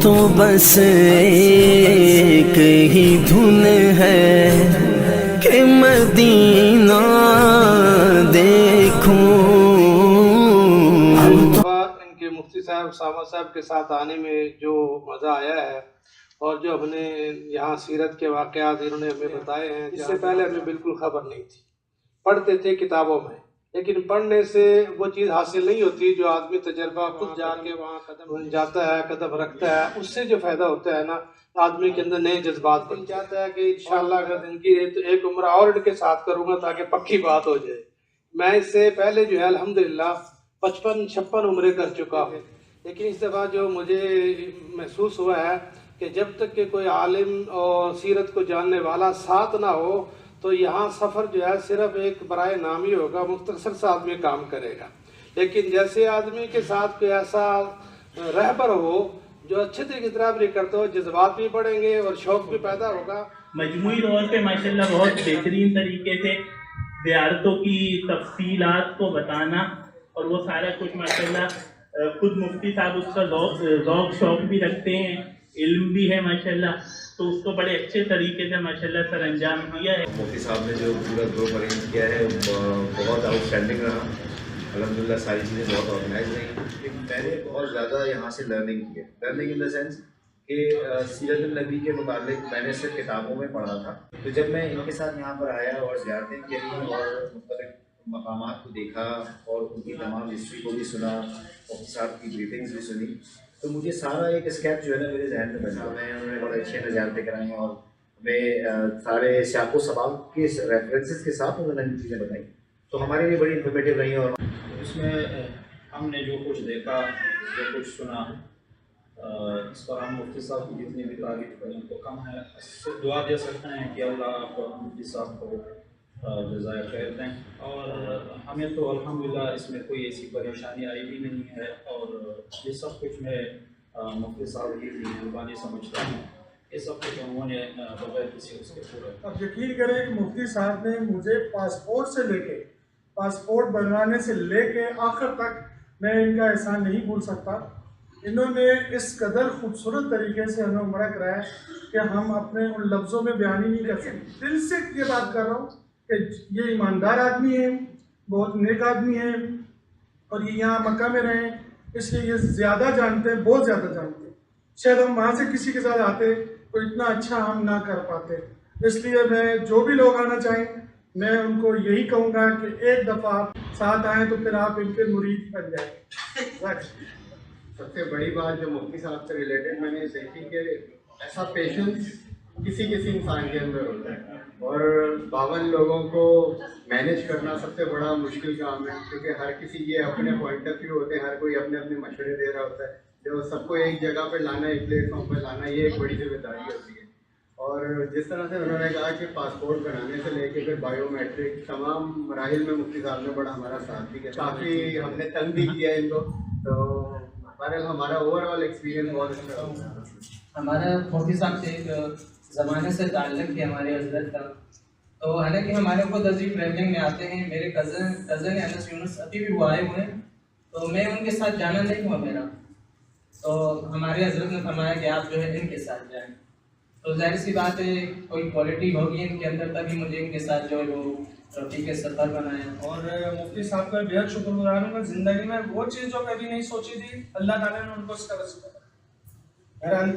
तो बस एक ही धुन है कि मदीना देखूं। इनके मुफ्ती साहब सामा साहब के साथ आने में जो मज़ा आया है और जो हमने यहाँ सीरत के वाक़यात इन्होंने हमें बताए हैं, इससे पहले हमें बिल्कुल खबर नहीं थी। पढ़ते थे किताबों में, लेकिन पढ़ने से वो चीज़ हासिल नहीं होती जो आदमी तजर्बा खुद जाके वहाँ कदम जाता है, कदम रखता है, उससे जो फ़ायदा होता है ना, आदमी के अंदर नए जज्बात बन जाता है कि इंशाअल्लाह अगर ज़िंदगी है तो एक उम्र और इनके साथ करूँगा ताकि पक्की बात हो जाए। मैं इससे पहले जो है अल्हम्दुलिल्लाह 55-56 उम्रें कर चुका हूँ, लेकिन इस दफ़ा जो मुझे महसूस हुआ है कि जब तक कि कोई आलिम और सीरत को जानने वाला साथ ना हो तो यहाँ सफ़र जो है सिर्फ एक बराए नाम ही होगा, मुख्तसर सा आदमी काम करेगा। लेकिन जैसे आदमी के साथ कोई ऐसा रहबर हो जो अच्छे तरीके से तराबरी करते हो, जज्बात भी बढ़ेंगे और शौक भी पैदा होगा। मजमूई तौर पे माशाल्लाह बहुत बेहतरीन तरीके से ज़ियारतों की तफसीलात को बताना और वो सारा कुछ माशाल्लाह खुद मुफ्ती साहब उसका ज़ौक़ शौक़ भी रखते हैं, इल्म भी है माशाल्लाह, तो उसको बड़े अच्छे तरीके से माशाल्लाह सर अंजाम दिया है। मुफ्ती साहब ने जो पूरा ग्रुप अरेंज किया है बहुत आउटस्टैंडिंग रहा। अल्हम्दुलिल्लाह सारी चीज़ें बहुत ऑर्गेनाइज रही। मैंने बहुत ज़्यादा यहाँ से लर्निंग की है, लर्निंग इन द सेंस कि सीरत नबी के मुतालिक मैंने सिर्फ किताबों में पढ़ा था, तो जब मैं इनके साथ यहाँ पर आया और ज़ियारतें करी और मुख्तलिफ मकामात को देखा और उनकी तमाम हिस्ट्री को भी सुना, मुफ्ती साहब की ब्रीफिंग्स भी सुनी, तो मुझे सारा एक स्केच जो है ना मेरे जहन में बना। मैं उन्होंने बड़े अच्छे नज़ारते कराए और हमें सारे सियाक़ो सबाक़ के रेफरेंसेस के साथ उन्होंने चीज़ें बताई, तो हमारे लिए बड़ी इन्फॉर्मेटिव रही। और इसमें हमने जो कुछ देखा, जो कुछ सुना, इस पर हम मुफ्ती साहब की जितनी भी तारीफ करें तो कम है। दुआ दे सकते हैं कि अल्लाह मुफ्ती साहब को जज़ाए खैर दें, और हमें तो अल्हम्दुलिल्लाह इसमें कोई ऐसी परेशानी आई भी नहीं है, और ये सब कुछ मैं मुफ्ती साहब की मेहरबानी समझता हूँ। ये सब कुछ उन्होंने बगैर किसी उसके पूरा। अब यकीन करें कि मुफ्ती साहब ने मुझे पासपोर्ट बनवाने से लेके आखिर तक मैं इनका एहसान नहीं भूल सकता। इन्होंने इस कदर खूबसूरत तरीके से हमें उम्रा कराया कि हम अपने उन लफ्ज़ों में बयान ही नहीं कर सकते। दिल से ये बात कर रहा हूँ कि ये ईमानदार आदमी है, बहुत नेक आदमी है, और ये यहाँ मक्का में रहे इसलिए ये ज़्यादा जानते हैं, बहुत ज़्यादा जानते हैं। शायद हम वहाँ से किसी के साथ आते तो इतना अच्छा हम ना कर पाते। इसलिए मैं जो भी लोग आना चाहें, मैं उनको यही कहूँगा कि एक दफ़ा आप साथ आएँ तो फिर आप इनके मुरीद बन जाएँ। सबसे बड़ी बात जो मुफ्ती साहब से रिलेटेड मैंने देखी कि ऐसा पेशेंस किसी इंसान के अंदर होता है, और 52 लोगों को मैनेज करना सबसे बड़ा मुश्किल काम है, क्योंकि हर किसी के अपने पॉइंट ऑफ व्यू होते हैं, हर कोई अपने अपने मशवरे दे रहा होता है। जो सबको एक जगह पे लाना, एक प्लेटफॉर्म पर लाना, ये एक बड़ी जिम्मेदारी होती है। और जिस तरह से उन्होंने कहा कि पासपोर्ट बनाने से लेके फिर बायोमेट्रिक तमाम मराहिल में मुफ्ती साहब ने बड़ा हमारा साथ भी किया, काफ़ी हमने तंग भी किया इनको, तो बहरहाल हमारा ओवरऑल एक्सपीरियंस बहुत अच्छा रहा। हमारा मुफ्ती साहब से एक ज़माने से ताल्लुक़ है हमारे हज़रत का, तो हालांकि हमारे खुद अजीब ट्रैवलिंग में आते हैं। मेरे कज़न अनस यूनुस अभी भी वो आए हुए हैं, तो मैं उनके साथ जाना नहीं हुआ मेरा, तो हमारे हज़रत ने फरमाया कि आप जो है इनके साथ जाएं। तो जाहिर सी बात है कोई क्वालिटी होगी इनके अंदर, तभी मुझे इनके साथ जो है वो रफ़ीक सफ़र बनाया। और मुफ्ती साहब का बेहद शुक्रगुजार हूँ। मैं ज़िंदगी में वो चीज़ जो कभी नहीं सोची थी, अल्लाह ताला ने उनको उसका रसूल बहरहाल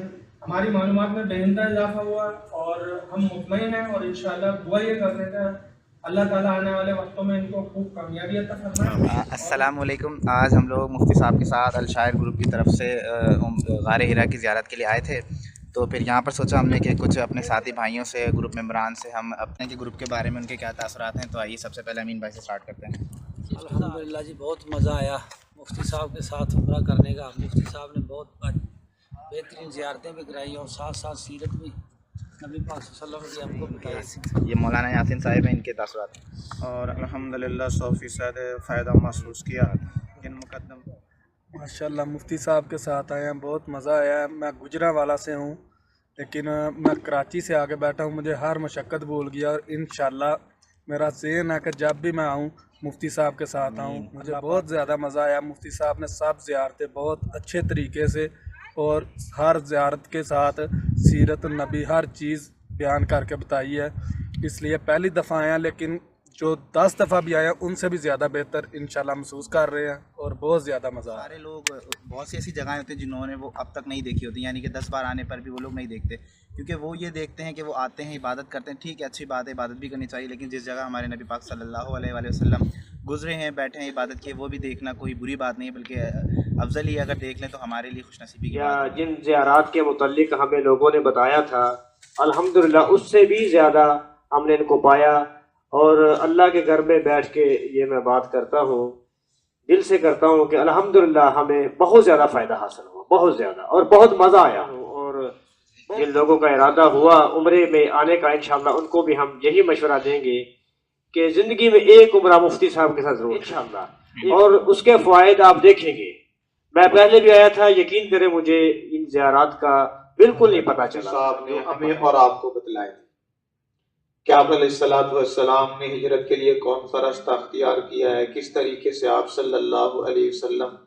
हमारी मालूमात में बेहद इजाफा हुआ और हम मुतमईन हैं, और इंशाअल्लाह दुआ ये करते हैं अल्लाह ताला आने वाले वक्तों में इनको खूब कामयाबी अता फरमाए। अस्सलाम वालेकुम। आज हम लोग मुफ्ती साहब के साथ अलशायर ग्रुप की तरफ से गारे हिरा की ज़ियारत के लिए आए थे, तो फिर यहाँ पर सोचा हमने कि कुछ अपने साथी भाइयों से, ग्रुप मेम्बरान से हम अपने के ग्रुप के बारे में उनके क्या तासुरात हैं। तो आइए सबसे पहले अमीन भाई से स्टार्ट करते हैं। अल्हम्दुलिल्लाह जी, बहुत मज़ा आया मुफ्ती साहब के साथ उम्रा करने का। मुफ्ती साहब ने बहुत बेहतरीन ज़ियारतें भी कराई और साथ साथ सीरत भी नबी पाक सल्लल्लाहु अलैहि वसल्लम की हमको बताई। ये मौलाना यासीन साहिब हैं, इनके तासुरात। और अल्हम्दुलिल्लाह 100% फ़ायदा महसूस किया इन मुकद्दम। माशाल्लाह मुफ्ती साहब के साथ आए हैं, बहुत मज़ा आया है। मैं गुजरांवाला से हूँ, लेकिन मैं कराची से आके बैठा हूँ, मुझे हर मशक्क़त भूल गया, और इंशाल्लाह मेरा ज़हन है कि जब भी मैं आऊँ मुफ्ती साहब के साथ आऊँ। मुझे बहुत ज़्यादा मज़ा आया। मुफ्ती साहब ने सब ज़ियारतें बहुत अच्छे तरीके से और हर ज़ियारत के साथ सीरत नबी हर चीज़ बयान करके बताई है। इसलिए पहली दफ़ा आए हैं, लेकिन जो 10 दफ़ा भी आए हैं उनसे भी ज़्यादा बेहतर इंशाल्लाह महसूस कर रहे हैं और बहुत ज़्यादा मज़ा आ रहा है। सारे लोग, बहुत सी ऐसी जगहें होती हैं जिन्होंने वो अब तक नहीं देखी होती, यानी कि 10 बार आने पर भी वो लोग नहीं देखते, क्योंकि वो ये देखते हैं कि वो आते हैं, इबादत करते हैं। ठीक है, अच्छी बात है, इबादत भी करनी चाहिए, लेकिन जिस जगह हमारे नबी पाक सल्लल्लाहु अलैहि वसल्लम गुजरे हैं, बैठे हैं, इबादत किए, वो भी देखना कोई बुरी बात नहीं है, बल्कि अफजल ही अगर देख लें तो हमारे लिए खुशनसीबी की बात है। जिन ज़ियारात के मुतल्लिक हमें लोगों ने बताया था, अल्हम्दुलिल्लाह उससे भी ज़्यादा हमने इनको पाया। और अल्लाह के घर में बैठ के ये मैं बात करता हूँ, दिल से करता हूँ कि अल्हम्दुलिल्लाह हमें बहुत ज़्यादा फ़ायदा हासिल हुआ, बहुत ज़्यादा, और बहुत मज़ा आया। और जिन लोगों का इरादा हुआ उम्रे में आने का, इंशाअल्लाह उनको भी हम यही मशवरा देंगे कि ज़िंदगी में एक उम्रा मुफ्ती साहब के साथ ज़रूर इंशाअल्लाह, और उसके फ़वाइद आप देखेंगे। मैं पहले भी आया था, यकीन करें मुझे इन ज़ियारात का बिल्कुल नहीं पता चला। साहब ने हमें और आपको बतलाया कि आप अलैहिस्सलाम ने हिजरत के लिए कौन सा रास्ता अख्तियार किया है, किस तरीके से आप सल्लल्लाहु अलैहि वसल्लम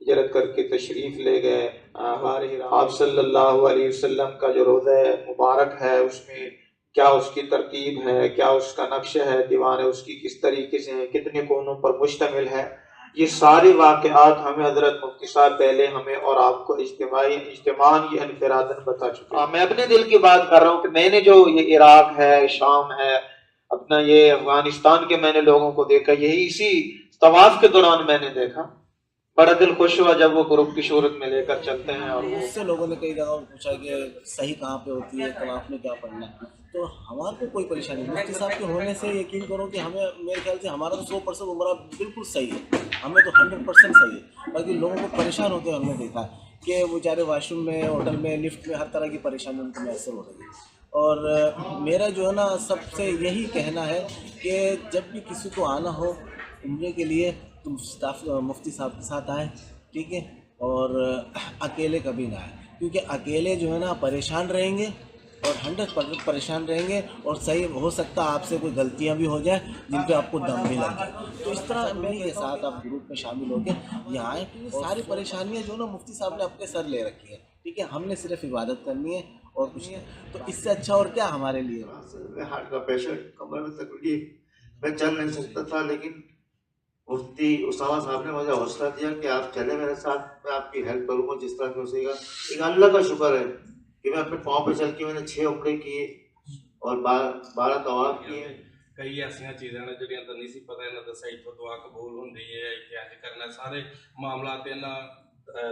हिजरत करके तशरीफ़ ले गए। आप सल्लल्लाहु अलैहि वसल्लम का जो रोज़ा मुबारक है उसमें क्या उसकी तरतीब है, क्या उसका नक्शा है, दीवार है उसकी किस तरीके से है, कितने कोनों पर मुश्तमिल है, ये सारे वाक़यात हमें हज़रत मुफ्ती साहब पहले हमें और आपको इज्तिमान ये इनफरादन बता चुके हैं। मैं अपने दिल की बात कर रहा हूँ कि मैंने जो ये इराक है, शाम है, अपना ये अफगानिस्तान के मैंने लोगों को देखा, यही इसी तवाफ के दौरान मैंने देखा। बड़ा दिल खुश हुआ जब वो ग्रुप की शूरत में लेकर चलते हैं। और उससे लोगों ने कई जगह पूछा कि सही कहाँ पे होती है, तवाफ में क्या पढ़ना है, तो हमारे को कोई परेशानी नहीं। मुफ्ती साहब के होने से यकीन करो कि हमें, मेरे ख्याल से हमारा तो 100% उम्रा बिल्कुल सही है, हमें तो 100% सही है। बाकी लोगों को परेशान होते हैं हमने देखा कि वो बेचारे वाशरूम में, होटल में, लिफ्ट में, हर तरह की परेशानी उनको मैसर हो रही है। और मेरा जो है ना सबसे यही कहना है कि जब भी किसी को आना हो उम्रे के लिए तो मुफ्ती साहब के साथ आए, ठीक है, और अकेले कभी ना आए, क्योंकि अकेले जो है ना परेशान रहेंगे और 100% परेशान रहेंगे, और सही हो सकता है आपसे कोई गलतियां भी हो जाए जिन पे आपको दम भी लग जाए। तो इस तरह मेरे साथ आप ग्रुप में शामिल होकर यहाँ आए, क्योंकि सारी परेशानियाँ जो ना मुफ्ती साहब ने अपने सर ले रखी है, ठीक है, हमने सिर्फ इबादत करनी है और कुछ नहीं। तो इससे अच्छा और क्या हमारे लिए। हार्ट का पेशेंट, कमर में तकलीफ, मैं चल नहीं सकता था, लेकिन मुफ्ती उसामा साहब ने मुझे हौसला दिया कि आप चले मेरे साथ, मैं आपकी हेल्प करूँगा जिस तरह से हो सकेगा। एक अल्लाह का शुक्र है कि मैं अपने पाँव पे चल के मैंने 6 उम्रे किए और 12 तवाफ किए। कई ऐसी चीज़ां ने जिहड़ियां तो नहीं सी पता, इन्हां दस्सिया इत्थों दुआ कबूल हुंदी है, इत्थे इंज करना, सारे मामलात इन्हां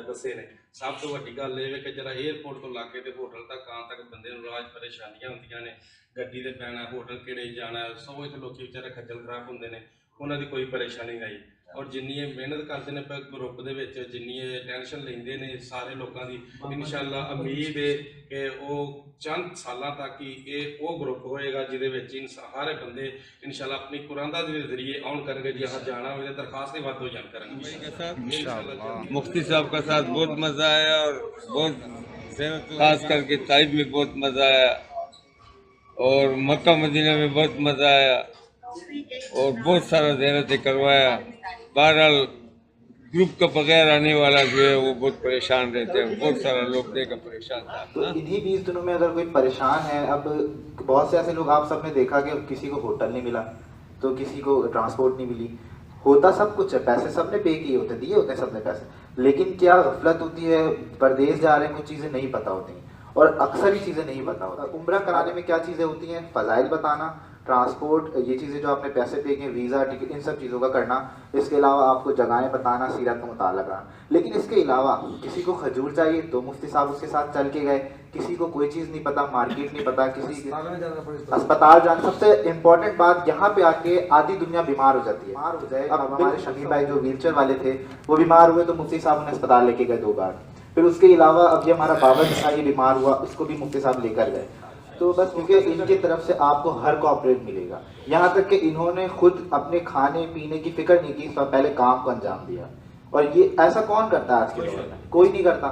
दस्से ने। सब तो वड्डी गल ये कि जरा एयरपोर्ट तो लाके ते होटल तक आने तक बंदे नूं राज परेशानियां हुंदियां ने, गड्डी ते पैना, होटल किहड़े जाना, सौ इत्थे लोकी बेचारे खज्जल खराब हुंदे ने, उन्हां दी कोई परेशानी नहीं। और जिन्नी मेहनत करते हैं ग्रुप दे विच, जिन्नी टेंशन लेंदे ने सारे लोगों की, इंशाअल्लाह उम्मीद है कि वो चंद सालों तक ही ये वो ग्रुप होएगा जिहदे विच सारे बंदे इंशाअल्लाह अपनी कुरानदा दे जरिए आउन करके जहाँ जाना हो दरखास्त वध हो जान करेंगे। मुफ्ती साहब का साथ बहुत मज़ा आया, और बहुत खास करके ताइफ में बहुत मज़ा आया, और मक्का मदीना में बहुत मज़ा आया, और बहुत सारा ज़ियारतें करवाया। बहरहाल ग्रुप का बगैर आने वाला जो है वो बहुत परेशान रहते हैं, बहुत सारा लोग देकर परेशान था। तो इन्हीं 20 दिनों में अगर कोई परेशान है, अब बहुत से ऐसे लोग आप सबने देखा कि किसी को होटल नहीं मिला, तो किसी को ट्रांसपोर्ट नहीं मिली, होता सब कुछ है, पैसे सबने पे किए होते, दिए होते हैं सबने पैसे, लेकिन क्या गफलत होती है, परदेश जा रहे हैं, कुछ चीज़ें नहीं पता होती, और अक्सर ही चीज़ें नहीं पता होता। उम्रा कराने में क्या चीज़ें होती हैं, फ़ज़ाइल बताना, ट्रांसपोर्ट, ये चीज़ें जो आपने पैसे पे किए, वीज़ा, टिकट, इन सब चीज़ों का करना, इसके अलावा आपको जगहें बताना, सीरत का मुताला कराना। लेकिन इसके अलावा किसी को खजूर चाहिए तो मुफ्ती साहब उसके साथ चल के गए, किसी को कोई चीज़ नहीं पता, मार्केट नहीं पता, किसी अस्पताल जाना। सबसे इम्पोर्टेंट बात, यहाँ पे आके आधी दुनिया बीमार हो जाती है, बीमार हो जाए। अब हमारे शमीर भाई जो व्हीलचेयर वाले थे वो बीमार हुए, तो मुफ्ती साहब उन्हें अस्पताल लेके गए 2 बार। फिर उसके अलावा अब ये हमारा बाबा था, ये बीमार हुआ, उसको भी मुफ्ती साहब लेकर गए। तो बस क्योंकि इनकी तरफ से आपको हर कोऑपरेट मिलेगा, यहाँ तक कि इन्होंने खुद अपने खाने पीने की फिक्र नहीं की, पहले काम को अंजाम दिया। और ये ऐसा कौन करता है आज के दौर में, कोई नहीं करता।